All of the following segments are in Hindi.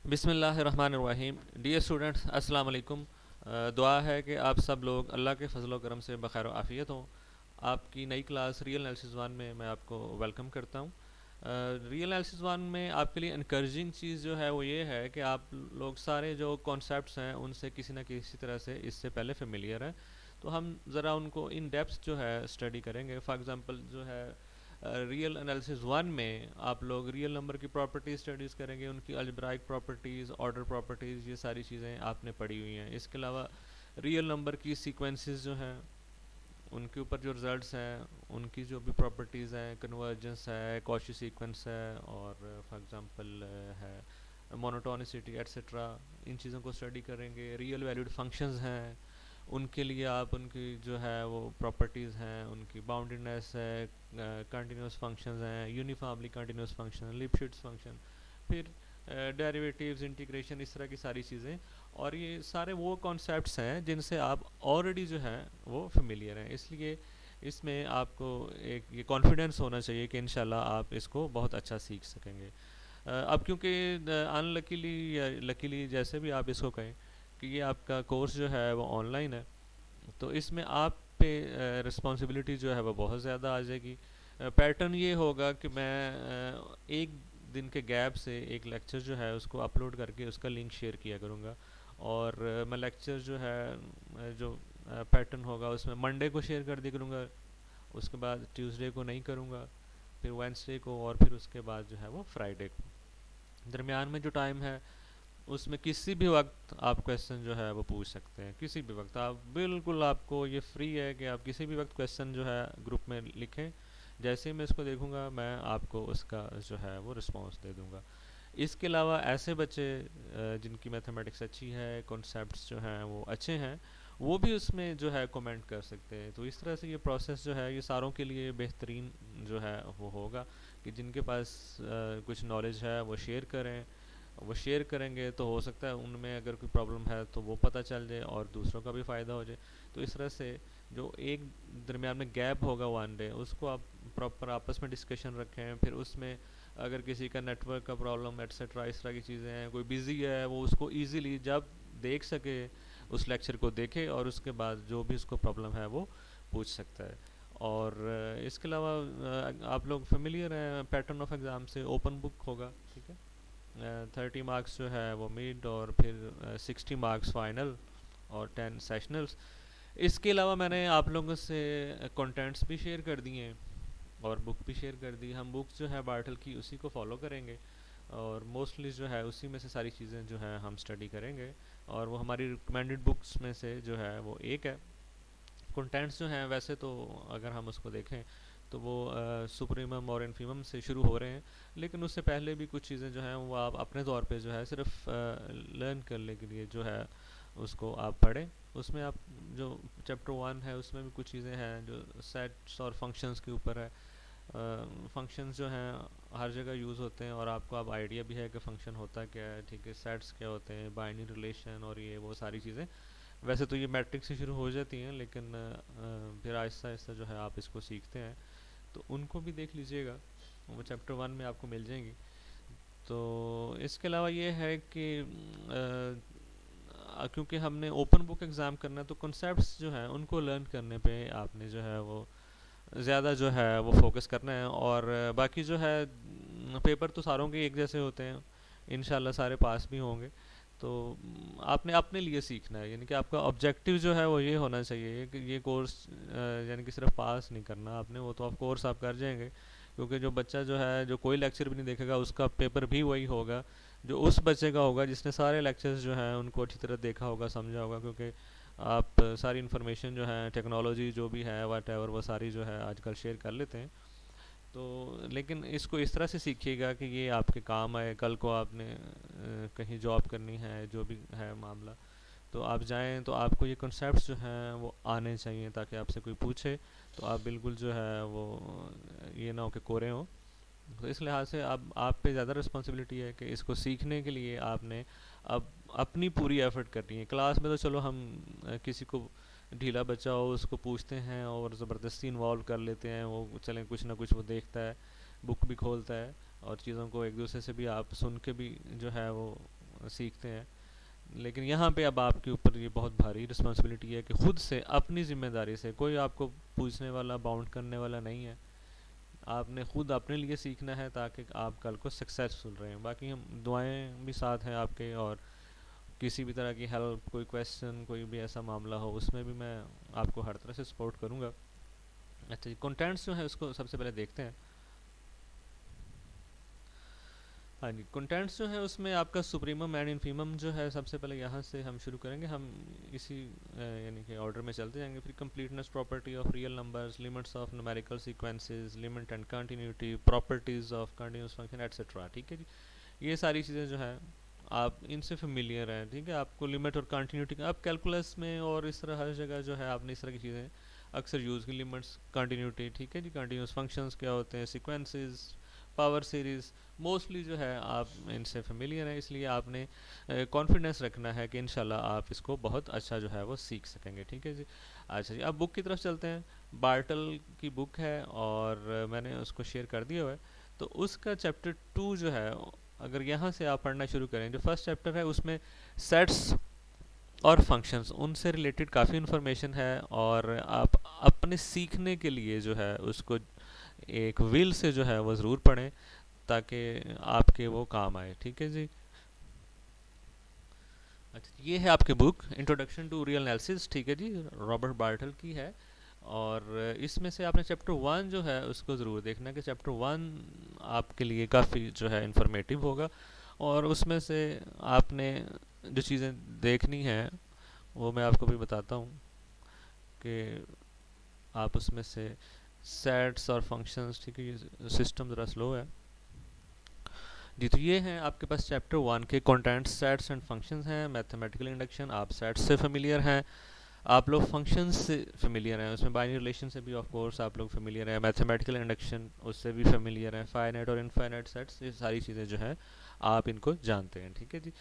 बिस्मिल्लाहिर्रहमानिर्रहीम। डियर स्टूडेंट्स, अस्सलाम वालेकुम। दुआ है कि आप सब लोग अल्लाह के फजल व करम से बखैर आफ़ियत हों। आपकी नई क्लास रियल एनालिसिस वन में मैं आपको वेलकम करता हूँ। रियल एनालिसिस वन में आपके लिए इनकरेजिंग चीज़ जो है वो ये है कि आप लोग सारे जो कॉन्सेप्ट्स हैं उनसे किसी न किसी तरह से इससे पहले फेमिलियर हैं। तो हम ज़रा उनको इन डेप्थ जो है स्टडी करेंगे। फॉर एग्ज़ाम्पल जो है रियल एनालिसिस वन में आप लोग रियल नंबर की प्रॉपर्टीज़ स्टडीज़ करेंगे, उनकी अलजेब्राइक प्रॉपर्टीज़, ऑर्डर प्रॉपर्टीज़, ये सारी चीज़ें आपने पढ़ी हुई हैं। इसके अलावा रियल नंबर की सीक्वेंसेस जो हैं उनके ऊपर जो रिजल्ट्स हैं उनकी जो भी प्रॉपर्टीज़ हैं, कन्वर्जेंस है, कॉची सीक्वेंस है, और फॉर एग्जांपल है मोनोटोनिसिटी एट्सेट्रा, इन चीज़ों को स्टडी करेंगे। रियल वैल्यूड फंक्शंस हैं, उनके लिए आप उनकी जो है वो प्रॉपर्टीज़ हैं, उनकी बाउंडेडनेस है, कंटिन्यूस फंक्शंस हैं, यूनिफॉर्मली कंटिन्यूस फंक्शन, लिपशिट्स फंक्शन, फिर डेरिवेटिव्स, इंटीग्रेशन, इस तरह की सारी चीज़ें। और ये सारे वो कॉन्सेप्ट्स हैं जिनसे आप ऑलरेडी जो है वो फेमिलियर हैं, इसलिए इसमें आपको एक ये कॉन्फिडेंस होना चाहिए कि इंशाल्लाह आप इसको बहुत अच्छा सीख सकेंगे। अब क्योंकि अनलकीली या लकीली, जैसे भी आप इसको कहें, कि ये आपका कोर्स जो है वो ऑनलाइन है, तो इसमें आप पे रिस्पॉन्सिबिलिटी जो है वो बहुत ज़्यादा आ जाएगी। पैटर्न ये होगा कि मैं एक दिन के गैप से एक लेक्चर जो है उसको अपलोड करके उसका लिंक शेयर किया करूँगा। और मैं लेक्चर जो है जो पैटर्न होगा उसमें मंडे को शेयर कर दिया करूँगा, उसके बाद ट्यूसडे को नहीं करूँगा, फिर वेंसडे को, और फिर उसके बाद जो है वो फ्राइडे को। दरमियान में जो टाइम है उसमें किसी भी वक्त आप क्वेश्चन जो है वो पूछ सकते हैं। किसी भी वक्त आप बिल्कुल, आपको ये फ्री है कि आप किसी भी वक्त क्वेश्चन जो है ग्रुप में लिखें। जैसे ही मैं इसको देखूंगा मैं आपको उसका जो है वो रिस्पांस दे दूंगा। इसके अलावा ऐसे बच्चे जिनकी मैथमेटिक्स अच्छी है, कॉन्सेप्ट्स जो हैं वो अच्छे हैं, वो भी उसमें जो है कमेंट कर सकते हैं। तो इस तरह से ये प्रोसेस जो है ये सारों के लिए बेहतरीन जो है वो होगा कि जिनके पास कुछ नॉलेज है वो शेयर करें। वो शेयर करेंगे तो हो सकता है उनमें अगर कोई प्रॉब्लम है तो वो पता चल जाए और दूसरों का भी फ़ायदा हो जाए। तो इस तरह से जो एक दरमियान में गैप होगा वन डे, उसको आप प्रॉपर आपस में डिस्कशन रखें। फिर उसमें अगर किसी का नेटवर्क का प्रॉब्लम एट्सेट्रा, इस तरह की चीज़ें हैं, कोई बिज़ी है, वो उसको ईज़िली जब देख सके उस लेक्चर को देखे और उसके बाद जो भी उसको प्रॉब्लम है वो पूछ सकता है। और इसके अलावा आप लोग फेमिलियर हैं पैटर्न ऑफ एग्ज़ाम से, ओपन बुक होगा, ठीक है। 30 मार्क्स जो है वो मिड, और फिर 60 मार्क्स फाइनल, और 10 सेशनल्स। इसके अलावा मैंने आप लोगों से कंटेंट्स भी शेयर कर दिए हैं और बुक भी शेयर कर दी। हम बुक्स जो है बार्टल की उसी को फॉलो करेंगे और मोस्टली जो है उसी में से सारी चीज़ें जो है हम स्टडी करेंगे, और वो हमारी रिकमेंडेड बुक्स में से जो है वो एक है। कंटेंट्स जो हैं वैसे तो अगर हम उसको देखें तो वो सुप्रीमम और इन्फीमम से शुरू हो रहे हैं, लेकिन उससे पहले भी कुछ चीज़ें जो हैं वो आप अपने तौर पे जो है सिर्फ लर्न करने के लिए जो है उसको आप पढ़ें। उसमें आप जो चैप्टर वन है उसमें भी कुछ चीज़ें हैं जो सेट्स और फंक्शंस के ऊपर है। फंक्शंस जो हैं हर जगह यूज़ होते हैं और आपको अब आइडिया भी है कि फ़ंक्शन होता क्या है, ठीक है, सेट्स क्या होते हैं, बाइनरी रिलेशन और ये वो सारी चीज़ें। वैसे तो ये मैट्रिक से शुरू हो जाती हैं, लेकिन फिर आहिस्ता आहिस्ता जो है आप इसको सीखते हैं, तो उनको भी देख लीजिएगा, वो चैप्टर वन में आपको मिल जाएंगी। तो इसके अलावा ये है कि क्योंकि हमने ओपन बुक एग्ज़ाम करना है तो कॉन्सेप्ट्स जो हैं उनको लर्न करने पे आपने जो है वो ज़्यादा जो है वो फोकस करना है। और बाकी जो है पेपर तो सारों के एक जैसे होते हैं, इंशाल्लाह सारे पास भी होंगे। तो आपने अपने लिए सीखना है, यानी कि आपका ऑब्जेक्टिव जो है वो ये होना चाहिए कि ये कोर्स यानी कि सिर्फ पास नहीं करना आपने, वो तो ऑफ कोर्स आप कर जाएंगे, क्योंकि जो बच्चा जो है जो कोई लेक्चर भी नहीं देखेगा उसका पेपर भी वही होगा जो उस बच्चे का होगा जिसने सारे लेक्चर्स जो हैं उनको अच्छी तरह देखा होगा, समझा होगा। क्योंकि आप सारी इन्फॉर्मेशन जो है, टेक्नोलॉजी जो भी है, वाट एवर, वो सारी जो है आजकल शेयर कर लेते हैं। तो लेकिन इसको इस तरह से सीखिएगा कि ये आपके काम आए। कल को आपने कहीं जॉब करनी है, जो भी है मामला, तो आप जाएं तो आपको ये कॉन्सेप्ट्स जो हैं वो आने चाहिए, ताकि आपसे कोई पूछे तो आप बिल्कुल जो है वो ये ना हो कि कोरे हों। तो इस लिहाज से अब आप पे ज़्यादा रिस्पॉन्सिबिलिटी है कि इसको सीखने के लिए आपने अब अपनी पूरी एफर्ट करनी है। क्लास में तो चलो हम किसी को ढीला बच्चा हो उसको पूछते हैं और ज़बरदस्ती इन्वॉल्व कर लेते हैं, वो चलें कुछ ना कुछ वो देखता है, बुक भी खोलता है, और चीज़ों को एक दूसरे से भी आप सुन के भी जो है वो सीखते हैं। लेकिन यहाँ पे अब आपके ऊपर ये बहुत भारी रिस्पॉन्सिबिलिटी है कि खुद से अपनी ज़िम्मेदारी से, कोई आपको पूछने वाला बाउंड करने वाला नहीं है, आपने खुद अपने लिए सीखना है ताकि आप कल को सक्सेसफुल रहें। बाकी हम दुआएं भी साथ हैं आपके, और किसी भी तरह की हेल्प, कोई क्वेश्चन, कोई भी ऐसा मामला हो उसमें भी मैं आपको हर तरह से सपोर्ट करूँगा। अच्छा जी, कंटेंट्स जो है उसको सबसे पहले देखते हैं। हाँ जी, कंटेंट्स जो है उसमें आपका सुप्रीमम एंड इन्फीमम जो है, सबसे पहले यहाँ से हम शुरू करेंगे। हम इसी यानी कि ऑर्डर में चलते जाएंगे। फिर completeness property of real numbers, limits of numerical sequences, limit and continuity, properties of continuous function etcetera. ठीक है जी, ये सारी चीज़ें जो है आप इनसे फेमिलियर हैं। ठीक है, आपको लिमिट और कंटिन्यूटी, आप कैलकुलस में और इस तरह हर जगह जो है आपने इस तरह की चीज़ें अक्सर यूज़ की। लिमिट्स, कंटिन्यूटी, ठीक है जी, कंटिन्यूस फंक्शंस क्या होते हैं, सीक्वेंसेस, पावर सीरीज़, मोस्टली जो है आप इनसे फेमिलियर हैं, इसलिए आपने कॉन्फिडेंस रखना है कि इंशाल्लाह आप इसको बहुत अच्छा जो है वो सीख सकेंगे। ठीक है जी। अच्छा जी, अब बुक की तरफ चलते हैं। बार्टल की बुक है और मैंने उसको शेयर कर दिया हुआ है। तो उसका चैप्टर 2 जो है, अगर यहाँ से आप पढ़ना शुरू करें, जो फर्स्ट चैप्टर है उसमें सेट्स और फंक्शंस, उनसे रिलेटेड काफ़ी इन्फॉर्मेशन है, और आप अपने सीखने के लिए जो है उसको एक विल से जो है वो ज़रूर पढ़ें ताकि आपके वो काम आए। ठीक है जी। अच्छा, ये है आपकी book introduction to real analysis. ठीक है जी, रॉबर्ट बार्टल की है। और इसमें से आपने चैप्टर 1 जो है उसको ज़रूर देखना, कि चैप्टर 1 आपके लिए काफ़ी जो है इंफॉर्मेटिव होगा। और उसमें से आपने जो चीज़ें देखनी हैं वो मैं आपको भी बताता हूँ कि आप उसमें से सेट्स और फंक्शंस, ठीक है, ये सिस्टम ज़रा स्लो है जी। तो ये हैं आपके पास चैप्टर 1 के कंटेंट्स, सेट्स एंड फंक्शंस हैं। मैथमेटिकल इंडक्शन, आप सेट्स से फेमिलियर हैं, आप लोग फंक्शंस से फेमिलियर हैं, उसमें बाइनरी रिलेशन से भी ऑफ कोर्स आप लोग फेमिलियर हैं, मैथमेटिकल इंडक्शन उससे भी फेमिलियर हैं, फाइनाइट और इनफाइनाइट सेट्स, ये सारी चीज़ें जो है आप इनको जानते हैं। ठीक है जी।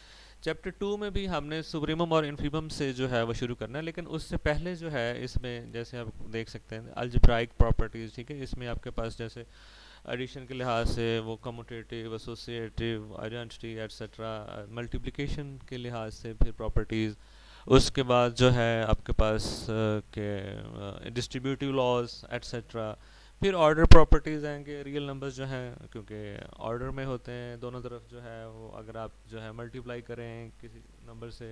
चैप्टर 2 में भी हमने सुप्रीमम और इन्फीमम से जो है वो शुरू करना है, लेकिन उससे पहले जो है इसमें जैसे आप देख सकते हैं अलजेब्राइक प्रॉपर्टीज़। ठीक है, इसमें आपके पास जैसे एडिशन के लिहाज से वो commutative, associative, identity etcetera, multiplication के लिहाज से फिर प्रॉपर्टीज़, उसके बाद जो है आपके पास के डिस्ट्रीब्यूटिव लॉज एट्सेट्रा। फिर ऑर्डर प्रॉपर्टीज़ आएंगे। रियल नंबर्स जो हैं क्योंकि ऑर्डर में होते हैं दोनों तरफ जो है वो, अगर आप जो है मल्टीप्लाई करें किसी नंबर से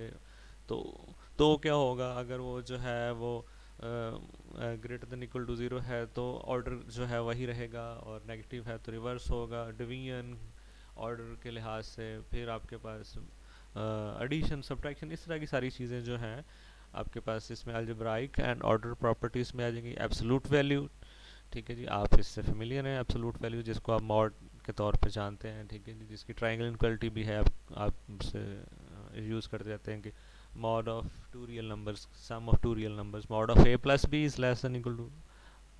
तो क्या होगा, अगर वो जो है वो greater than equal to zero है तो ऑर्डर जो है वही रहेगा, और नेगेटिव है तो रिवर्स होगा। डिवीजन ऑर्डर के लिहाज से, फिर आपके पास एडिशन, सब्ट्रैक्शन, इस तरह की सारी चीज़ें जो हैं आपके पास इसमें अलजेब्राइक एंड ऑर्डर प्रॉपर्टीज़ में आ जाएंगी। एब्सोलूट वैल्यू, ठीक है जी, आप इससे फेमिलियर हैं। एब्सोलूट वैल्यू जिसको आप मॉड के तौर पे जानते हैं, ठीक है जी, जिसकी ट्रायंगल इनक्वलिटी भी है, आप से यूज़ करते जाते हैं कि mod of two real numbers, sum of two real numbers, mod of a plus b is less than equal to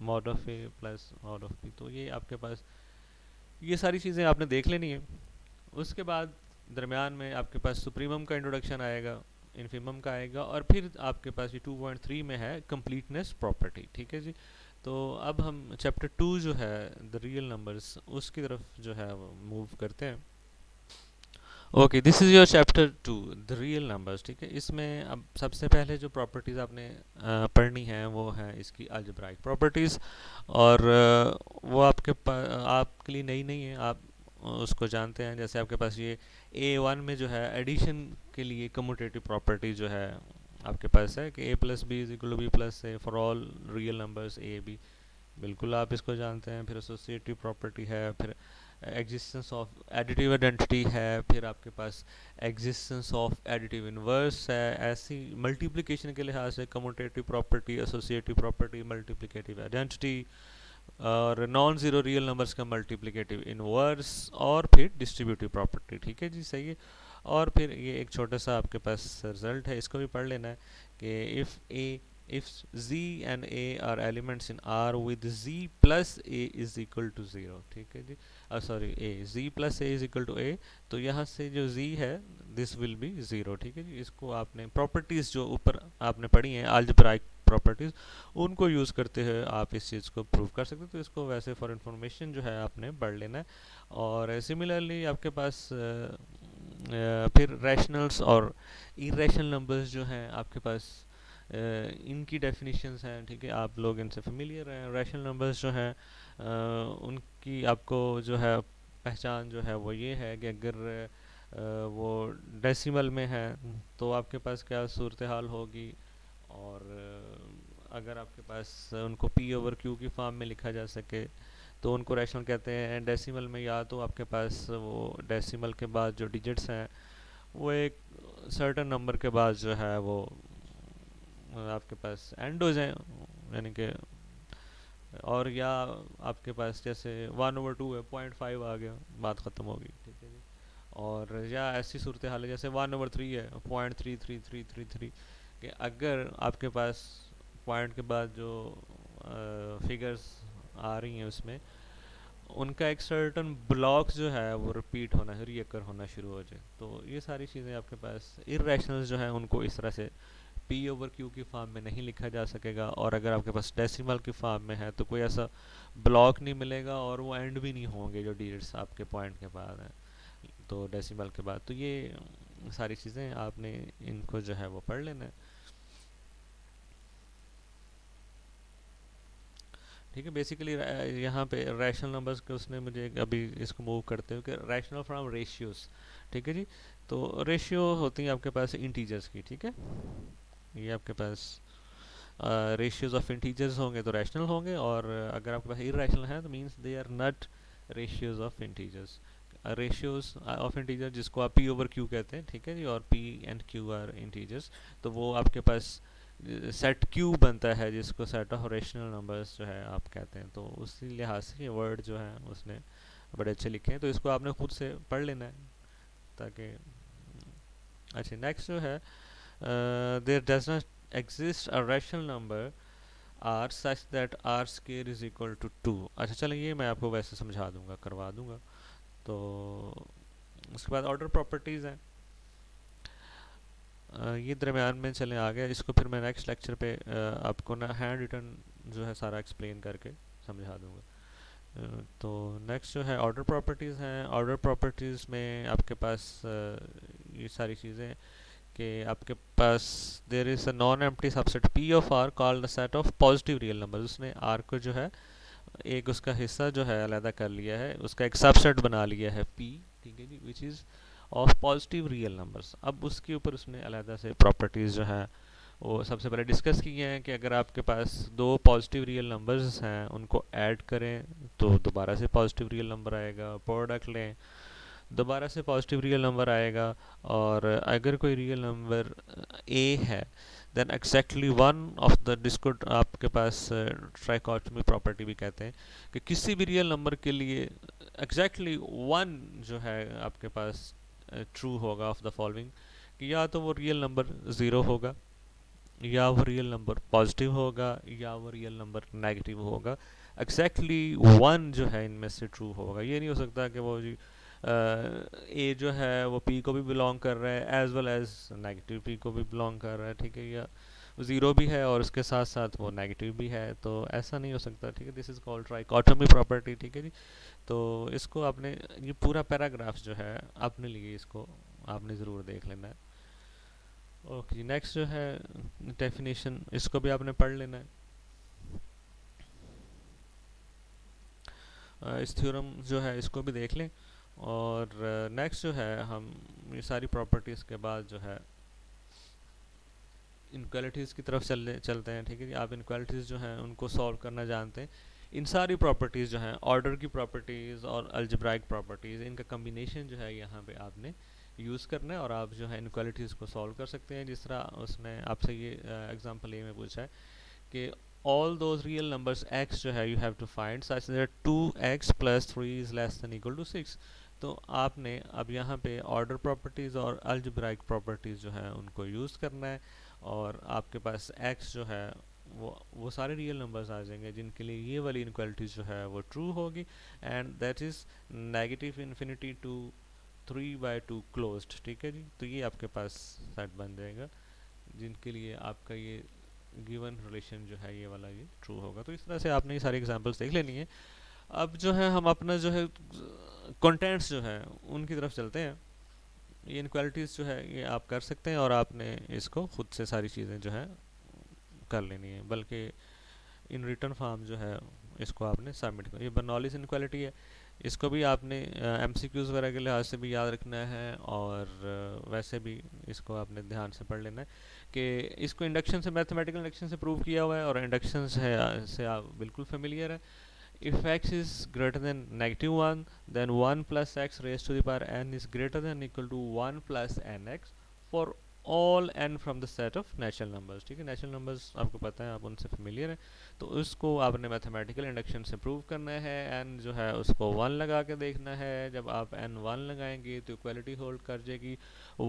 mod of a plus mod of b। तो ये आपके पास ये सारी चीज़ें आपने देख लेनी है। उसके बाद दरमियान में आपके पास सुप्रीमम का इंट्रोडक्शन आएगा, इन्फीमम का आएगा, और फिर आपके पास ये 2.3 में है कंप्लीटनेस प्रॉपर्टी। ठीक है जी। तो अब हम चैप्टर 2 जो है द रियल नंबर्स, उसकी तरफ जो है वो मूव करते हैं। Okay, this is your chapter 2 the real numbers. ठीक है, इसमें अब सबसे पहले जो प्रॉपर्टीज़ आपने पढ़नी है वो है इसकी अलजेब्राइक प्रॉपर्टीज़, और वो आपके लिए नई नहीं है, आप उसको जानते हैं। जैसे आपके पास ये A1 में जो है एडिशन के लिए कम्यूटेटिव प्रॉपर्टी जो है आपके पास है कि a plus B is equal to B plus A for all real numbers A B, बिल्कुल आप इसको जानते हैं। फिर एसोसिएटिव प्रॉपर्टी है, फिर एग्जिस्टेंस ऑफ एडिटिव आइडेंटिटी है, फिर आपके पास एग्जिस्टेंस ऑफ एडिटिव इनवर्स है। ऐसी मल्टीप्लिकेशन के लिहाज से commutative property, associative property, multiplicative identity, और नॉन ज़ीरो रियल नंबर्स का मल्टीप्लिकेटिव इनवर्स, और फिर डिस्ट्रीब्यूटिव प्रॉपर्टी। ठीक है जी, सही है। और फिर ये एक छोटा सा आपके पास रिजल्ट है, इसको भी पढ़ लेना है कि if z and a are elements in R with z plus a is equal to 0। ठीक है जी, sorry a, z plus a is equal to a, तो यहाँ से जो z है this will be 0। ठीक है जी, इसको आपने प्रॉपर्टीज़ जो ऊपर आपने पढ़ी हैं अलजेब्राइक प्रॉपर्टीज़, उनको यूज़ करते हुए आप इस चीज़ को प्रूव कर सकते हो। तो इसको वैसे फॉर इन्फॉर्मेशन जो है आपने पढ़ लेना है। और सिमिलरली आपके पास फिर रैशनल्स और इरेशनल नंबर्स जो हैं आपके पास, इनकी डेफिनेशंस हैं, ठीक है, आप लोग इनसे फेमिलियर हैं। रैशनल नंबर्स जो हैं उनकी आपको जो है पहचान जो है वो ये है कि अगर वो डेसिमल में है तो आपके पास क्या सूरत हाल होगी, और अगर आपके पास उनको पी ओवर क्यू की फॉर्म में लिखा जा सके तो उनको रैशनल कहते हैं। डेसिमल में या तो आपके पास वो डेसिमल के बाद जो डिजिट्स हैं वो एक सर्टन नंबर के बाद जो है वो आपके पास एंड हो जाए, यानी कि, और या आपके पास जैसे 1/2 है, 0.5 आ गया, बात ख़त्म हो गई, ठीक है जी। और या ऐसी सूरत हाल है जैसे 1/3 है, 0.33333, कि अगर आपके पास पॉइंट के बाद जो फिगर्स आ रही हैं उसमें उनका एक सर्टन ब्लॉक जो है वो रिपीट होना, रीअकर होना शुरू हो जाए, तो ये सारी चीज़ें आपके पास इरेशनल्स जो है उनको इस तरह से पी ओवर क्यू की फॉर्म में नहीं लिखा जा सकेगा। और अगर आपके पास डेसिमल की फॉर्म में है तो कोई ऐसा ब्लॉक नहीं मिलेगा और वो एंड भी नहीं होंगे जो डिजिट्स आपके पॉइंट के बाद हैं, तो डेसिमल के बाद। तो ये सारी चीज़ें आपने इनको जो है वो पढ़ लेना है, ठीक है। बेसिकली यहाँ पे रैशनल नंबर्स के उसने मुझे अभी इसको मूव करते हुए कि रैशनल फ्रॉम रेशियोज, ठीक है जी। तो रेशियो होती है आपके पास इंटीजर्स की, ठीक है, ये आपके पास रेशियोज ऑफ इंटीजर्स होंगे तो रैशनल होंगे, और अगर आपके पास इरेशनल है तो means they are not ratios of integers. Ratios of integer जिसको आप पी ओवर क्यू कहते हैं, ठीक है जी, और P and Q R integers, तो वो आपके पास सेट क्यू बनता है जिसको सेट ऑफ रेशनल नंबर्स जो है आप कहते हैं। तो उसी लिहाज से ये वर्ड जो है उसने बड़े अच्छे लिखे हैं, तो इसको आपने खुद से पढ़ लेना है ताकि। अच्छा, नेक्स्ट जो है, there does not exist a rational number R such that R square is equal to 2। अच्छा चलो, ये मैं आपको वैसे समझा दूंगा, करवा दूंगा। तो उसके बाद ऑर्डर प्रॉपर्टीज़ हैं, ये दरमियान में चले आ गया, इसको फिर मैं नेक्स्ट लेक्चर पे आपको ना हैंड रिटन जो है सारा एक्सप्लेन करके समझा दूंगा। तो नेक्स्ट जो है ऑर्डर प्रॉपर्टीज़ हैं। ऑर्डर प्रॉपर्टीज़ में आपके पास ये सारी चीज़ें कि आपके पास there is a non empty subset P of R called the set of positive real number. उसने आर को जो है एक उसका हिस्सा जो है अलहदा कर लिया है, उसका एक सबसेट बना लिया है पी, ठीक है जी, which is of positive real numbers. अब उसके ऊपर उसने अलहदा से प्रॉपर्टीज़ जो है वो सबसे पहले डिस्कस किए हैं कि अगर आपके पास दो पॉजिटिव रियल नंबर्स हैं उनको ऐड करें तो दोबारा से पॉजिटिव रियल नंबर आएगा, प्रोडक्ट लें दोबारा से पॉजिटिव रियल नंबर आएगा, और अगर कोई रियल नंबर ए है then exactly one of the, जिसको आपके पास ट्राइकोटमी प्रॉपर्टी भी कहते हैं, कि किसी भी रियल नंबर के लिए एग्जैक्टली वन जो है आपके पास ट्रू होगा ऑफ द फॉलोइंग, कि या तो वो रियल नंबर ज़ीरो होगा, या वो रियल नंबर पॉजिटिव होगा, या वो रियल नंबर नेगेटिव होगा। एग्जैक्टली वन जो है इनमें से ट्रू होगा। ये नहीं हो सकता कि वो जी ए जो है वो पी को भी बिलोंग कर रहा है as well as negative P को भी बिलोंग कर रहा है, ठीक है, या ज़ीरो भी है और उसके साथ साथ वो नेगेटिव भी है, तो ऐसा नहीं हो सकता, ठीक है। This is called trichotomy property, ठीक है जी। तो इसको आपने, ये पूरा पैराग्राफ जो है अपने लिए इसको आपने ज़रूर देख लेना है। ओके, नेक्स्ट जो है डेफिनेशन, इसको भी आपने पढ़ लेना है। इस थ्योरम जो है इसको भी देख लें। और नेक्स्ट जो है हम ये सारी प्रॉपर्टीज़ के बाद जो है इनक्वालिटीज़ की तरफ चलते हैं, ठीक है जी। आप इनक्वालिटीज़ जो हैं उनको सॉल्व करना जानते हैं। इन सारी प्रॉपर्टीज़ जो हैं ऑर्डर की प्रॉपर्टीज़ और अलजेब्राइक प्रॉपर्टीज़, इनका कम्बिनेशन जो है यहाँ पे आपने यूज़ करना है और आप जो है इनक्वालिटीज़ को सॉल्व कर सकते हैं। जिस तरह उसने आपसे ये एग्जांपल ए में पूछा है कि all those real numbers x जो है you have to find such that 2x plus 3 is less than equal to 6। तो आपने अब यहाँ पे ऑर्डर प्रॉपर्टीज़ और अलजेब्राइक प्रॉपर्टीज़ जो है उनको यूज़ करना है, और आपके पास x जो है वो सारे रियल नंबर्स आ जाएंगे जिनके लिए ये वाली इनक्वालिटीज़ जो है वो ट्रू होगी, and that is negative infinity to 3/2 closed, ठीक है जी। तो ये आपके पास सेट बन जाएगा जिनके लिए आपका ये गिवन रिलेशन जो है ये वाला ये ट्रू होगा। तो इस तरह से आपने ये सारी एग्जांपल्स देख लेनी है। अब जो है हम अपना जो है कंटेंट्स जो है उनकी तरफ चलते हैं। ये इनक्वालिटीज़ जो है ये आप कर सकते हैं और आपने इसको खुद से सारी चीज़ें जो है कर लेनी है, बल्कि इन रिटर्न फॉर्म जो है इसको आपने सबमिट कर। ये बर्नौलीज इनक्वालिटी है, इसको भी आपने एमसीक्यूज़ वगैरह के लिहाज से भी याद रखना है, और वैसे भी इसको आपने ध्यान से पढ़ लेना है कि इसको इंडक्शन से, मैथमेटिकल इंडक्शन से प्रूव किया हुआ है, और इंडक्शन से आप बिल्कुल फेमिलियर है। If x is greater than -1, then 1 plus x raised to the power n is greater than or equal to 1 plus nx for all n from the set of natural numbers। ठीक है, नेचुरल नंबर्स आपको पता है, आप उनसे फेमिलियर हैं, तो उसको आपने मैथमेटिकल इंडक्शन से प्रूव करना है। n जो है उसको 1 लगा के देखना है, जब आप n 1 लगाएंगे तो इक्वलिटी होल्ड कर जाएगी,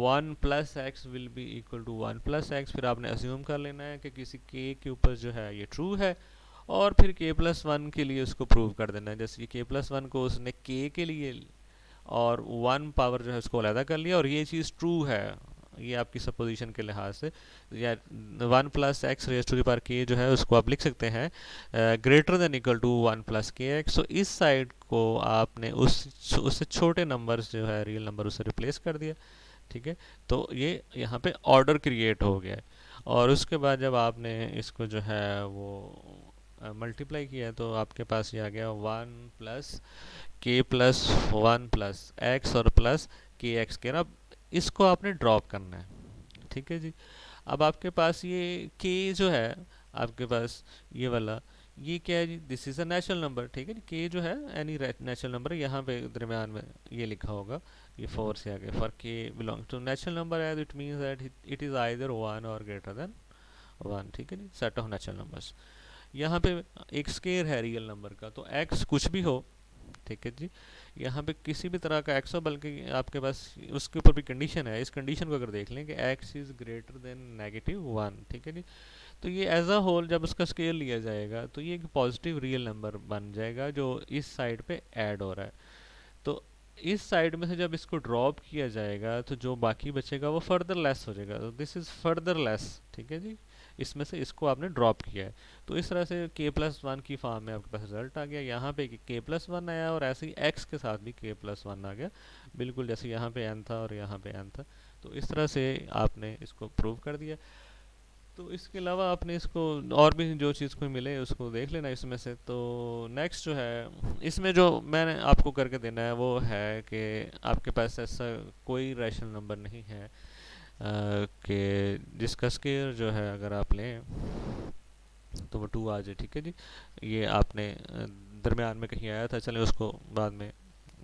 1 plus X will be equal to 1 plus X. फिर आपने अज्यूम कर लेना है कि किसी k के ऊपर जो है ये ट्रू है, और फिर k+1 के लिए उसको प्रूव कर देना है। जैसे कि k+1 को उसने k के लिए और 1 पावर जो है उसको अलहदा कर लिया, और ये चीज़ ट्रू है, ये आपकी सपोजिशन के लिहाज से, या 1 plus X raise to the power k जो है उसको आप लिख सकते हैं greater than equal to 1 plus K X. तो इस साइड को आपने उससे छोटे नंबर्स जो है रियल नंबर उससे रिप्लेस कर दिया। ठीक है, तो ये यहाँ पे ऑर्डर क्रिएट हो गया है। और उसके बाद जब आपने इसको जो है वो मल्टीप्लाई किया तो आपके पास ये आ गया 1 प्लस k+1 प्लस एक्स और प्लस के एक्स के। अब इसको आपने ड्रॉप करना है। ठीक है जी, अब आपके पास ये k जो है, आपके पास ये वाला, ये क्या है जी, this is a natural number. ठीक है जी, k जो है एनी नेचुरल नंबर, यहाँ पे दरमियान में ये लिखा होगा, ये 4 से आगे, for k belong to natural number है, it means that it is either 1 और ग्रेटर देन 1। ठीक है जी, सेट ऑफ नेचुरल नंबर्स। यहाँ पे एक स्केयर है रियल नंबर का, तो x कुछ भी हो, ठीक है जी, यहाँ पे किसी भी तरह का x हो, बल्कि आपके पास उसके ऊपर भी कंडीशन है। इस कंडीशन को अगर देख लें कि x इज़ ग्रेटर देन -1, ठीक है जी, तो ये एज अ होल जब उसका स्केयर लिया जाएगा तो ये एक पॉजिटिव रियल नंबर बन जाएगा जो इस साइड पे ऐड हो रहा है। तो इस साइड में से जब इसको ड्रॉप किया जाएगा तो जो बाकी बचेगा वो फर्दर लेस हो जाएगा, तो दिस इज़ फर्दर लेस। ठीक है जी, इसमें से इसको आपने ड्रॉप किया है, तो इस तरह से k+1 की फॉर्म में आपके पास रिजल्ट आ गया। यहाँ पे k+1 आया, और ऐसे ही x के साथ भी k+1 आ गया, बिल्कुल जैसे यहाँ पे n था और यहाँ पे n था। तो इस तरह से आपने इसको प्रूव कर दिया। तो इसके अलावा आपने इसको और भी जो चीज़ कोई मिले उसको देख लेना इसमें से। तो नेक्स्ट जो है इसमें जो मैंने आपको करके देना है वो है कि आपके पास ऐसा कोई रैशनल नंबर नहीं है कि जिसका स्केयर जो है अगर आप लें तो वो 2 आ जाए। ठीक है जी, ये आपने दरमियान में कहीं आया था, चलें उसको बाद में।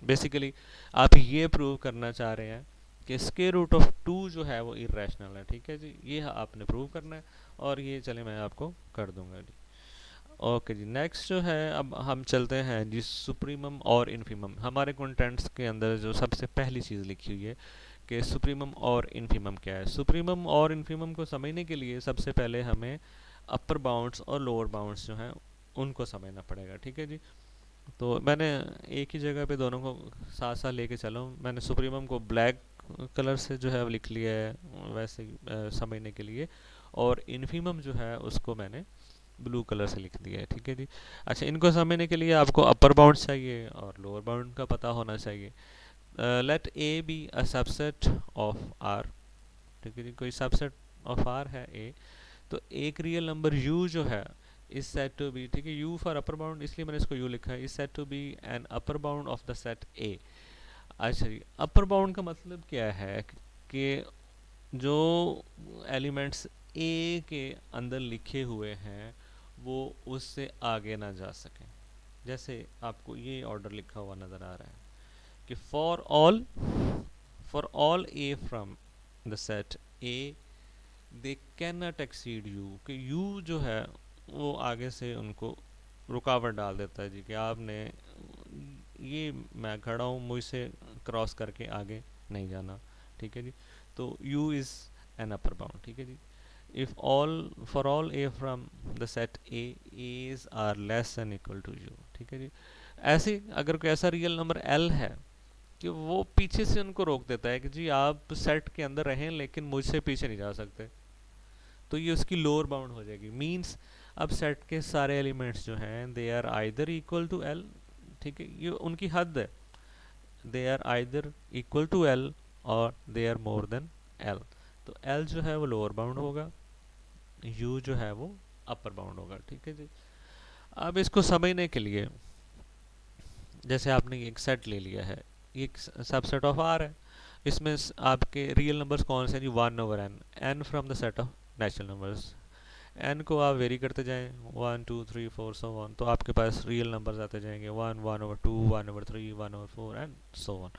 बेसिकली आप ये प्रूव करना चाह रहे हैं कि स्क्वायर रूट ऑफ 2 जो है वो इरेशनल है। ठीक है जी, ये आपने प्रूव करना है, और ये चले मैं आपको कर दूंगा जी। ओके जी, नेक्स्ट जो है अब हम चलते हैं जी सुप्रीमम और इन्फीमम। हमारे कंटेंट्स के अंदर जो सबसे पहली चीज़ लिखी हुई है कि सुप्रीमम और इन्फीमम क्या है। सुप्रीमम और इन्फीमम को समझने के लिए सबसे पहले हमें अपर बाउंड्स और लोअर बाउंड्स जो हैं उनको समझना पड़ेगा। ठीक है जी, तो मैंने एक ही जगह पे दोनों को साथ साथ लेके चला हूँ। मैंने सुप्रीमम को ब्लैक कलर से जो है लिख लिया है वैसे समझने के लिए, और इन्फीमम जो है उसको मैंने ब्लू कलर से लिख दिया है। ठीक है जी, अच्छा, इनको समझने के लिए आपको अपर बाउंड चाहिए और लोअर बाउंड का पता होना चाहिए। Let A B a subset of R. ठीक है जी, कोई सबसेट ऑफ आर है ए, तो एक रियल नंबर u जो है इज सेट टू बी, ठीक है, u फॉर अपर बाउंड इसलिए मैंने इसको u लिखा है, is set to be an upper bound of the set a। अच्छा जी, अपर बाउंड का मतलब क्या है कि जो एलिमेंट्स a के अंदर लिखे हुए हैं वो उससे आगे ना जा सकें। जैसे आपको ये ऑर्डर लिखा हुआ नज़र आ रहा है कि for all a from the set a they can not exceed you, कि यू जो है वो आगे से उनको रुकावट डाल देता है जी, कि आपने ये मैं खड़ा हूँ मुझसे क्रॉस करके आगे नहीं जाना। ठीक है जी, तो U is an upper bound. ठीक है जी, if all for all A from the set A as are less than equal to U. ठीक है जी, ऐसे अगर कोई ऐसा रियल नंबर एल है कि वो पीछे से उनको रोक देता है कि जी आप सेट के अंदर रहें लेकिन मुझसे पीछे नहीं जा सकते, तो ये उसकी लोअर बाउंड हो जाएगी। मींस अब सेट के सारे एलिमेंट्स जो हैं they are either equal to L. ठीक है, ये उनकी हद है, they are either equal to L और they are more than L. तो एल जो है वो लोअर बाउंड होगा, यू जो है वो अपर बाउंड होगा। ठीक है जी। अब इसको समझने के लिए, जैसे आपने एक सेट ले लिया है, ये एक सबसेट ऑफ आर है, इसमें आपके रियल नंबर्स कौन से हैं जी, 1/n, n from the set of natural numbers. n को आप वेरी करते जाएं, 1 2 3 4 सो ऑन, तो आपके पास रियल नंबर्स आते जाएंगे, 1 1/2 1/3 1/4 एंड सो ऑन।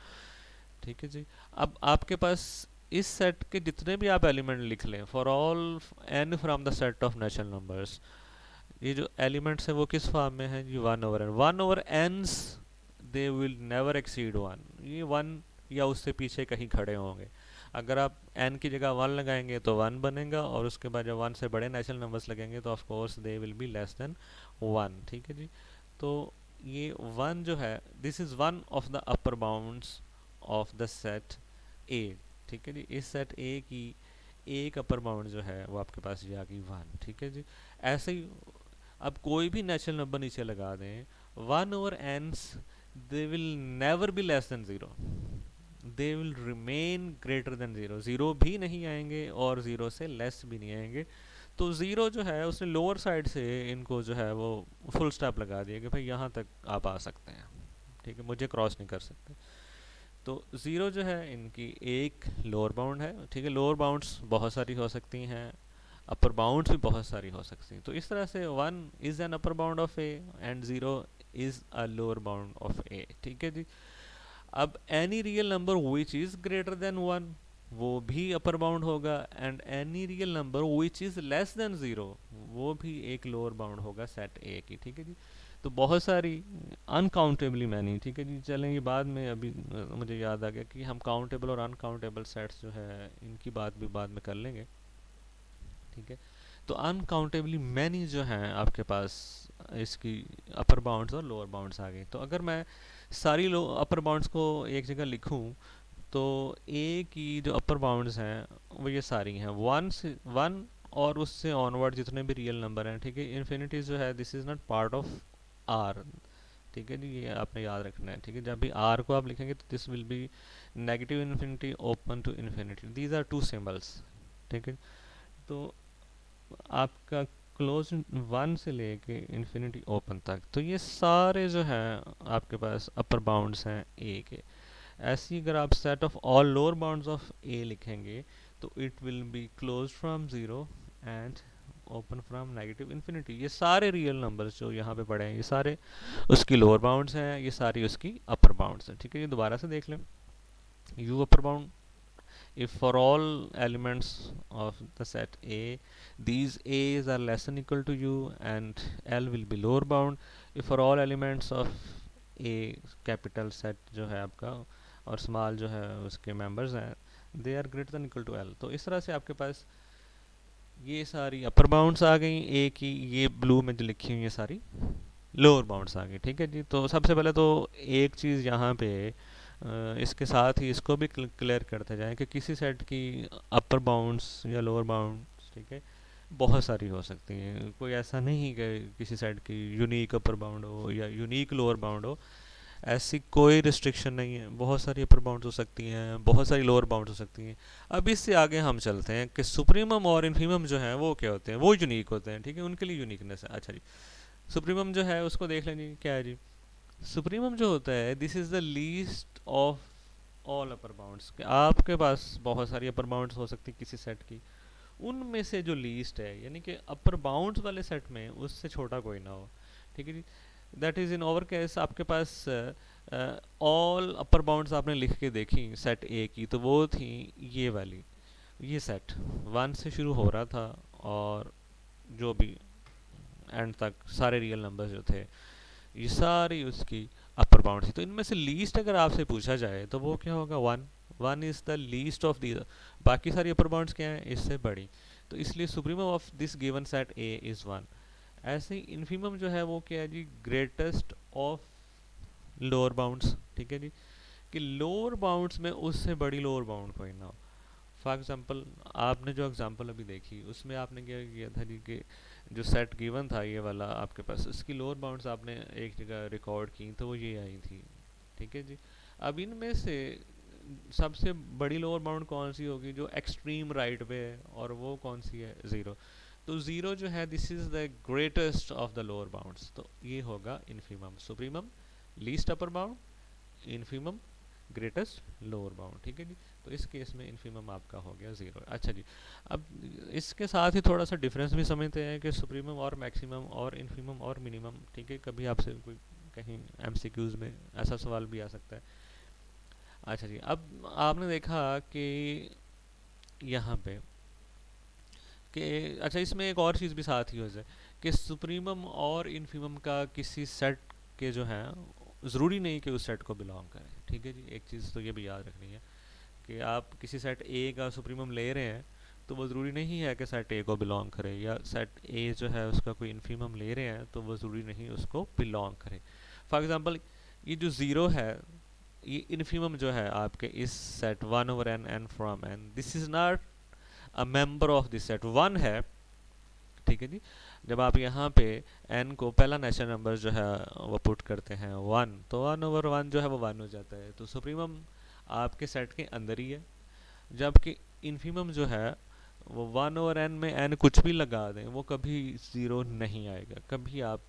ठीक है जी। अब आपके पास इस सेट के जितने भी आप एलिमेंट लिख लें, for all n from the set of natural numbers, ये जो एलिमेंट्स है वो किस फॉर्म में है जी, 1/n। 1/n's they will never exceed 1, ये 1 या उससे पीछे कहीं खड़े होंगे। अगर आप n की जगह 1 लगाएंगे तो 1 बनेगा, और उसके बाद जब 1 से बड़े नेचुरल नंबर्स लगेंगे तो of course they will be less than 1। ठीक है जी। तो ये 1 जो है, this is one of the upper bounds of the set ए। ठीक है जी। इस सेट ए की एक अपर बाउंड जो है वो आपके पास ये आ गई 1। ठीक है जी। ऐसे ही अब कोई भी नेचुरल नंबर नीचे लगा दें, 1/n's they will never be less than 0, they will remain greater than 0, 0 भी नहीं आएंगे और 0 से लेस भी नहीं आएंगे। तो 0 जो है उसने लोअर साइड से इनको जो है वो फुल स्टॉप लगा दिया कि भाई यहाँ तक आप आ सकते हैं, ठीक है, मुझे क्रॉस नहीं कर सकते। तो 0 जो है इनकी एक लोअर बाउंड है। ठीक है, लोअर बाउंड्स बहुत सारी हो सकती हैं, अपर बाउंड्स भी बहुत सारी हो सकती हैं। तो इस तरह से 1 is an upper bound of A and 0 is a lower bound of A. ठीक है जी। अब any real number which is greater than 1 वो भी अपर बाउंड होगा, and any real number which is less than 0 वो भी एक लोअर बाउंड होगा सेट ए की। ठीक है जी। तो बहुत सारी अनकाउंटेबली मैनी। ठीक है जी। चलें, ये बाद में अभी मुझे याद आ गया कि हम काउंटेबल और अनकाउंटेबल सेट्स जो है इनकी बात भी बाद में कर लेंगे। ठीक है। तो अनकाउंटेबली मैनी जो हैं आपके पास इसकी अपर बाउंड्स और लोअर बाउंड्स आ गई। तो अगर मैं सारी अपर बाउंड्स को एक जगह लिखूं, तो ए की जो अपर बाउंड्स हैं वो ये सारी हैं, 1 और उससे ऑनवर्ड जितने भी रियल नंबर हैं। ठीक है। इन्फिनिटी जो है this is not part of R. ठीक है जी, ये आपने याद रखना है। ठीक है, जब भी आर को आप लिखेंगे तो this will be negative infinity, open to infinity, these are two symbols. ठीक है। तो आपका क्लोज 1 से लेके इन्फिनिटी ओपन तक, तो ये सारे जो हैं आपके पास अपर बाउंड्स हैं ए के। ऐसी अगर आप set of all lower bounds of A लिखेंगे तो it will be close from 0 and open from negative infinity. ये सारे रियल नंबर्स जो यहाँ पे पड़े हैं ये सारे उसकी लोअर बाउंड्स हैं, ये सारी उसकी अपर बाउंड्स हैं। ठीक है, ये दोबारा से देख लें। You upper bound, if for all elements of the set A these A's are less than equal to U, and L will be lower bound if for all elements of A capital set जो है आपका और स्मॉल जो है उसके मेंबर्स हैं they are greater than equal to L। तो इस तरह से आपके पास ये सारी अपर बाउंड्स आ गई ए की, ये ब्लू में जो लिखी हुई है सारी लोअर बाउंड्स आ गई। ठीक है जी। तो सबसे पहले तो एक चीज़ यहाँ पे इसके साथ ही इसको भी क्लियर करते जाएं कि किसी सेट की अपर बाउंड्स या लोअर बाउंड्स, ठीक है, बहुत सारी हो सकती हैं। कोई ऐसा नहीं कि किसी सेट की यूनिक अपर बाउंड हो या यूनिक लोअर बाउंड हो, ऐसी कोई रिस्ट्रिक्शन नहीं है। बहुत सारी अपर बाउंड्स हो सकती हैं, बहुत सारी लोअर बाउंड्स हो सकती हैं। अब इससे आगे हम चलते हैं कि सुप्रीमम और इन्फीमम जो हैं वो क्या होते हैं, वो यूनिक होते हैं। ठीक है, उनके लिए यूनिकनेस है। अच्छा जी, सुप्रीमम जो है उसको देख लें जी, क्या है जी। सुप्रीमम जो होता है this is the least of all upper bounds. आपके पास बहुत सारी अपर बाउंड्स हो सकती किसी सेट की, उनमें से जो लीस्ट है, यानी कि अपर बाउंड्स वाले सेट में उससे छोटा कोई ना हो। ठीक है जी। That is in over case आपके पास ऑल अपर बाउंड्स आपने लिख के देखी सेट ए की, तो वो थी ये वाली, ये सेट 1 से शुरू हो रहा था और जो भी एंड तक सारे रियल नंबर्स जो थे ये सारी उसकी अपर बाउंड थी। तो इनमें से लीस्ट अगर आपसे पूछा जाए तो वो क्या होगा, 1। 1 is the least of the, बाकी सारी अपर बाउंड्स क्या हैं, इससे बड़ी। तो इसलिए supremum of this given set A is 1। ऐसे ही इन्फीमम जो है वो क्या है जी, ग्रेटेस्ट ऑफ लोअर बाउंड्स। ठीक है जी, कि लोअर बाउंड्स में उससे बड़ी लोअर बाउंड कोई ना हो। फॉर एग्जांपल आपने जो एग्जांपल अभी देखी उसमें आपने क्या किया था जी, कि जो सेट गिवन था ये वाला आपके पास, इसकी लोअर बाउंड्स आपने एक जगह रिकॉर्ड की तो वो ये आई थी। ठीक है जी। अब इनमें से सबसे बड़ी लोअर बाउंड कौन सी होगी जो एक्सट्रीम राइट पे है, और वो कौन सी है, ज़ीरो। तो ज़ीरो जो है this is the greatest of the lower bounds, तो ये होगा infimum. Supremum least upper bound, infimum greatest lower bound, ठीक है जी। तो इस केस में इन्फीमम आपका हो गया ज़ीरो। अच्छा जी, अब इसके साथ ही थोड़ा सा डिफरेंस भी समझते हैं कि सुप्रीमम और मैक्सिमम और इन्फीमम और मिनिमम, ठीक है। कभी आपसे कोई कहीं एमसीक्यूज में ऐसा सवाल भी आ सकता है। अच्छा जी, अब आपने देखा कि यहाँ पे कि अच्छा इसमें एक और चीज़ भी साथ ही हो जाए कि सुप्रीमम और इन्फीमम का किसी सेट के जो है ज़रूरी नहीं कि उस सेट को बिलोंग करें, ठीक है जी। एक चीज़ तो ये भी याद रखनी है कि आप किसी सेट ए का सुप्रीमम ले रहे हैं तो वो ज़रूरी नहीं है कि सेट ए को बिलोंग करे, या सेट ए जो है उसका कोई इन्फीमम ले रहे हैं तो वो ज़रूरी नहीं उसको बिलोंग करे। फॉर एग्ज़ाम्पल ये जो ज़ीरो है, ये इन्फीमम जो है आपके इस set one over N N from N, this is not a member of this set, one है, ठीक है जी। जब आप यहाँ पे n को पहला नेचुरल नंबर जो है वो पुट करते हैं वन, तो वन ओवर वन जो है वो वन हो जाता है, तो सुप्रीमम आपके सेट के अंदर ही है। जबकि इन्फीमम जो है वो वन ओवर एन में n कुछ भी लगा दें वो कभी ज़ीरो नहीं आएगा। कभी आप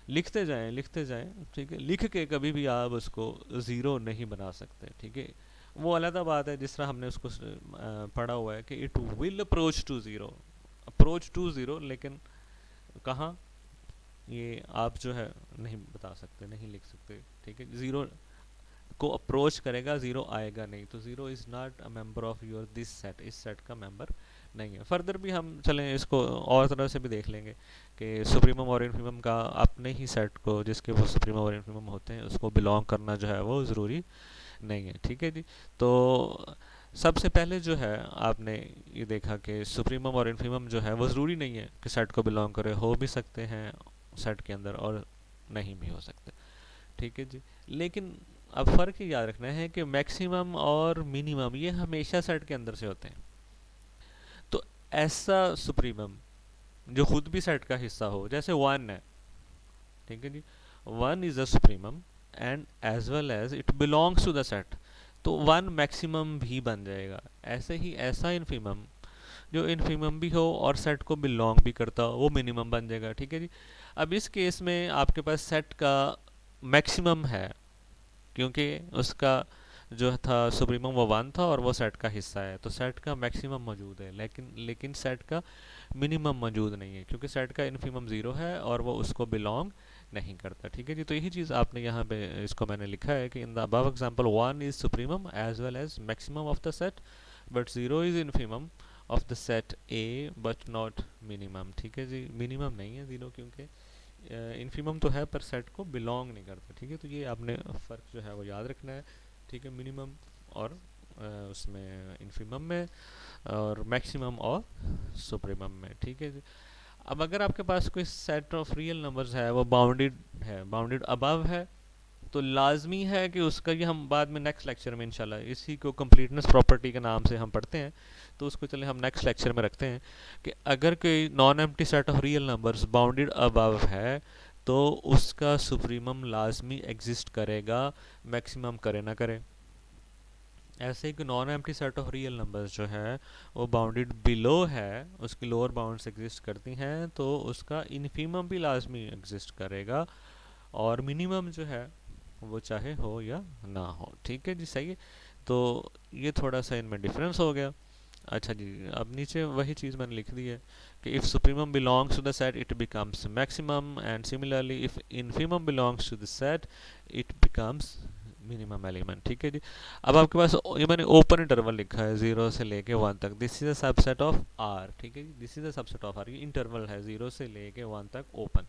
लिखते जाएं, ठीक है, लिख के कभी भी आप उसको ज़ीरो नहीं बना सकते, ठीक है। वो अलग बात है जिस तरह हमने उसको पढ़ा हुआ है कि it will approach to zero, लेकिन कहाँ ये आप जो है नहीं बता सकते, नहीं लिख सकते, ठीक है। ज़ीरो को अप्रोच करेगा, ज़ीरो आएगा नहीं, तो zero is not a member of your this set, इस सेट का मेंबर नहीं है। फर्दर भी हम चलें इसको और तरह से भी देख लेंगे कि सुप्रीमम और इन्फीमम का अपने ही सेट को जिसके वो सुप्रीमम और इन्फीमम होते हैं उसको बिलोंग करना जो है वो ज़रूरी नहीं है, ठीक है जी। तो सबसे पहले जो है आपने ये देखा कि सुप्रीमम और इन्फीमम जो है वो ज़रूरी नहीं है कि सेट को बिलोंग करे, हो भी सकते हैं सेट के अंदर और नहीं भी हो सकते, ठीक है जी। लेकिन अब फ़र्क ये याद रखना है कि मैक्सिमम और मिनिमम ये हमेशा सेट के अंदर से होते हैं। तो ऐसा सुप्रीमम जो खुद भी सेट का हिस्सा हो, जैसे वन है, ठीक है जी, one is a supremum and as well as it belongs to the set, तो वन मैक्सिमम भी बन जाएगा। ऐसे ही ऐसा इन्फीमम जो इन्फीमम भी हो और सेट को बिलोंग भी करता हो वो मिनिमम बन जाएगा, ठीक है जी। अब इस केस में आपके पास सेट का मैक्सिमम है क्योंकि उसका जो था सुप्रीमम वो वन था और वो सेट का हिस्सा है, तो सेट का मैक्सिमम मौजूद है, लेकिन सेट का मिनिमम मौजूद नहीं है क्योंकि सेट का इन्फीमम ज़ीरो है और वो उसको बिलोंग नहीं करता, ठीक है जी। तो यही चीज़ आपने यहाँ पे इसको मैंने लिखा है कि in the above example one is supremum as well as maximum of the set, but zero is infimum of the set A but not minimum, ठीक है जी। मिनिमम नहीं है ज़ीरो क्योंकि इन्फीमम तो है पर सेट को बिलोंग नहीं करता, ठीक है। तो ये आपने फ़र्क जो है वो याद रखना है, ठीक है, मिनिमम और उसमें इन्फीमम में, और मैक्सिमम और सुप्रीमम में, ठीक है जी। अब अगर आपके पास कोई सेट ऑफ रियल नंबर्स है वो बाउंडेड अबव है, तो लाजमी है कि उसका, ये हम बाद में नेक्स्ट लेक्चर में इंशाल्लाह इसी को कंप्लीटनेस प्रॉपर्टी के नाम से हम पढ़ते हैं, तो उसको चले हम नेक्स्ट लेक्चर में रखते हैं कि अगर कोई non empty set of real numbers bounded above है तो उसका सुप्रीमम लाजमी एग्जिस्ट करेगा, मैक्सिमम करे ना करे। ऐसे ही non empty set of real numbers जो है वो बाउंडेड बिलो है, उसकी लोअर बाउंड्स एग्जिस्ट करती हैं, तो उसका इन्फीमम भी लाजमी एग्जिस्ट करेगा, और मिनिमम जो है वो चाहे हो या ना हो, ठीक है जी, सही है। तो ये थोड़ा सा इनमें डिफरेंस हो गया। अच्छा जी, अब नीचे वही चीज़ मैंने लिख दी है कि if supremum belongs to the set it becomes maximum, and similarly if infimum belongs to the set it becomes minimum element, ठीक है जी। अब आपके पास ये मैंने ओपन इंटरवल लिखा है ज़ीरो से लेके वन तक, this is a subset of R, ठीक है जी, this is a subset of R, ये इंटरवल है ज़ीरो से लेके वन तक ओपन।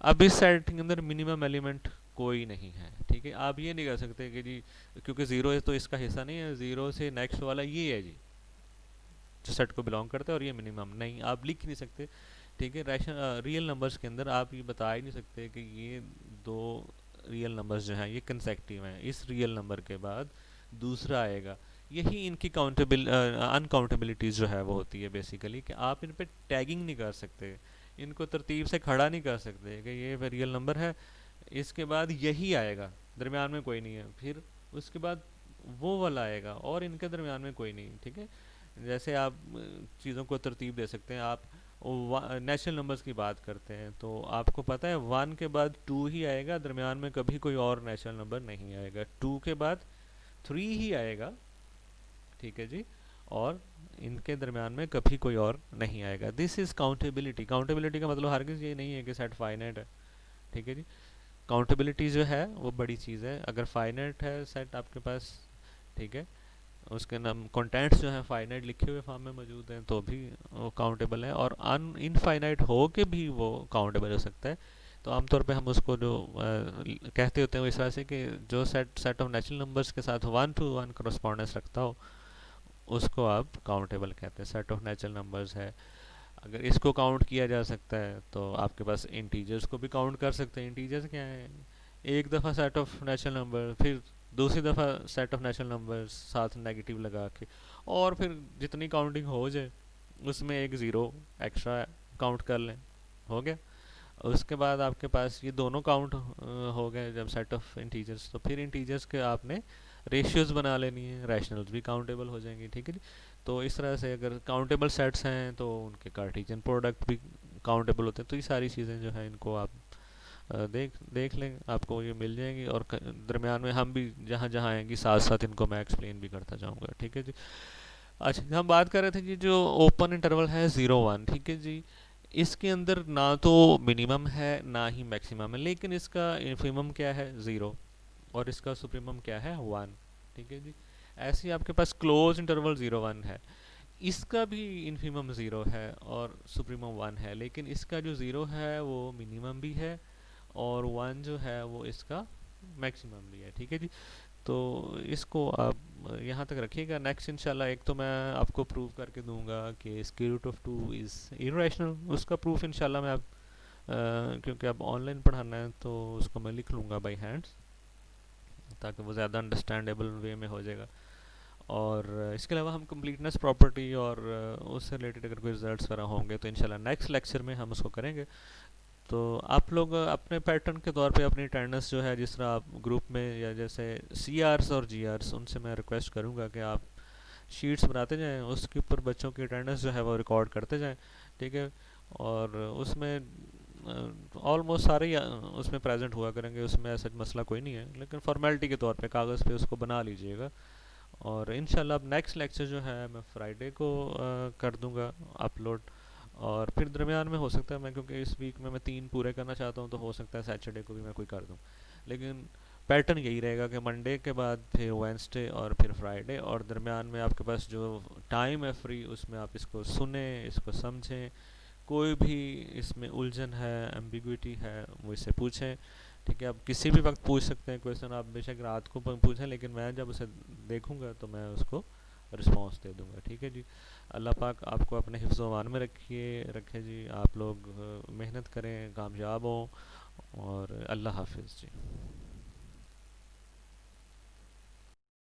अब इस सेट के अंदर मिनिमम एलिमेंट कोई नहीं है, ठीक है। आप ये नहीं कर सकते कि जी क्योंकि ज़ीरो है तो इसका हिस्सा नहीं है, ज़ीरो से नेक्स्ट वाला ये है जी जो सेट को बिलोंग करता है और ये मिनिमम नहीं, आप लिख नहीं सकते, ठीक है। रियल नंबर्स के अंदर आप ये बता ही नहीं सकते कि ये दो रियल नंबर्स जो हैं ये कंसेक्टिव हैं, इस रियल नंबर के बाद दूसरा आएगा। यही इनकी अनकाउंटेबिलिटीज़ जो है वो होती है बेसिकली, कि आप इन पे टैगिंग नहीं कर सकते, इनको तरतीब से खड़ा नहीं कर सकते कि ये रियल नंबर है, इसके बाद यही आएगा, दरमियान में कोई नहीं है, फिर उसके बाद वो वाला आएगा, और इनके दरमियान में कोई नहीं, ठीक है। जैसे आप चीज़ों को तरतीब दे सकते हैं। आप नेचुरल नंबर्स की बात करते हैं तो आपको पता है 1 के बाद 2 ही आएगा, दरमियान में कभी कोई और नेचुरल नंबर नहीं आएगा। 2 के बाद 3 ही आएगा, ठीक है जी, और इनके दरमियान में कभी कोई और नहीं आएगा। This is accountability. काउंटेबिलिटी का मतलब हरगिज़ ये नहीं है कि सेट फाइनाइट है, ठीक है जी। काउंटेबिलिटी जो है वो बड़ी चीज़ है। अगर फाइनाइट है सेट आपके पास, ठीक है, उसके नाम कंटेंट्स जो है फाइनाइट लिखे हुए फॉर्म में मौजूद हैं तो भी वो काउंटेबल है, और अन इनफाइनाइट हो के भी वो काउंटेबल हो सकता है। तो आमतौर पे हम उसको जो कहते होते हैं वो इस तरह से कि जो set set of natural numbers के साथ 1 to 1 करस्पॉन्डेंस रखता हो उसको आप काउंटेबल कहते हैं। सेट ऑफ नेचुरल नंबर्स है, अगर इसको काउंट किया जा सकता है तो आपके पास इंटीजर्स को भी काउंट कर सकते हैं। इंटीजर्स क्या है? एक दफ़ा सेट ऑफ नेचुरल नंबर, फिर दूसरी दफ़ा सेट ऑफ नेचुरल नंबर साथ नेगेटिव लगा के, और फिर जितनी काउंटिंग हो जाए उसमें एक ज़ीरो एक्स्ट्रा काउंट कर लें, हो गया। उसके बाद आपके पास ये दोनों काउंट हो गए जब सेट ऑफ इंटीजर्स, तो फिर इंटीजर्स के आपने रेशियोज बना लेनी है, रैशनल्स भी काउंटेबल हो जाएंगे, ठीक है जी। तो इस तरह से अगर काउंटेबल सेट्स हैं तो उनके कार्टेशियन प्रोडक्ट भी काउंटेबल होते हैं। तो ये सारी चीज़ें जो है इनको आप देख देख लें, आपको ये मिल जाएंगी, और दरमियान में हम भी जहाँ जहाँ आएंगी साथ साथ इनको मैं एक्सप्लेन भी करता जाऊँगा, ठीक है जी। अच्छा, हम बात कर रहे थे कि जो ओपन इंटरवल है 0 1, ठीक है जी, इसके अंदर ना तो मिनिमम है ना ही मैक्सिमम है, लेकिन इसका इन्फिमम क्या है? 0, और इसका सुप्रीमम क्या है? 1, ठीक है जी। ऐसे ही आपके पास क्लोज इंटरवल 0 1 है, इसका भी इन्फिमम 0 है और सुप्रीमम 1 है, लेकिन इसका जो 0 है वो मिनिमम भी है, और 1 जो है वो इसका मैक्सिमम भी है, ठीक है जी। तो इसको आप यहाँ तक रखिएगा। नेक्स्ट इंशाल्लाह एक तो मैं आपको प्रूव करके दूंगा कि square root of 2 is irrational, उसका प्रूफ इंशाल्लाह मैं आप क्योंकि अब ऑनलाइन पढ़ाना है तो उसको मैं लिख लूँगा बाई हैंड्स, ताकि वो ज़्यादा अंडरस्टैंडेबल वे में हो जाएगा। और इसके अलावा हम कंप्लीटनेस प्रॉपर्टी और उससे रिलेटेड अगर कोई रिजल्ट्स वगैरह होंगे तो इंशाल्लाह नेक्स्ट लेक्चर में हम उसको करेंगे। तो आप लोग अपने पैटर्न के तौर पे अपनी अटेंडेंस जो है, जिस तरह आप ग्रुप में या जैसे सी आर्स और जी आर्स, उनसे मैं रिक्वेस्ट करूँगा कि आप शीट्स बनाते जाएं, उसके ऊपर बच्चों की अटेंडेंस जो है वो रिकॉर्ड करते जाएं, ठीक है। और उसमें ऑलमोस्ट सारे ही उसमें प्रेजेंट हुआ करेंगे, उसमें ऐसा मसला कोई नहीं है, लेकिन फॉर्मेलिटी के तौर पे कागज़ पे उसको बना लीजिएगा। और इंशाल्लाह अब नेक्स्ट लेक्चर जो है मैं फ्राइडे को कर दूंगा अपलोड, और फिर दरमियान में हो सकता है मैं, क्योंकि इस वीक में मैं 3 पूरे करना चाहता हूँ, तो हो सकता है सैटरडे को भी मैं कोई कर दूँ। लेकिन पैटर्न यही रहेगा कि मंडे के बाद फिर वेंसडे और फिर फ्राइडे, और दरमियान में आपके पास जो टाइम है फ्री उसमें आप इसको सुने, इसको समझें, कोई भी इसमें उलझन है, एम्बिग्विटी है, मुझसे पूछें, ठीक है। आप किसी भी वक्त पूछ सकते हैं क्वेश्चन, आप बेशक रात को पूछें, लेकिन मैं जब उसे देखूंगा तो मैं उसको रिस्पांस दे दूंगा, ठीक है जी। अल्लाह पाक आपको अपने हिफ्ज़ व अमान में रखे जी। आप लोग मेहनत करें, कामयाब हों, और अल्लाह हाफिज़ जी।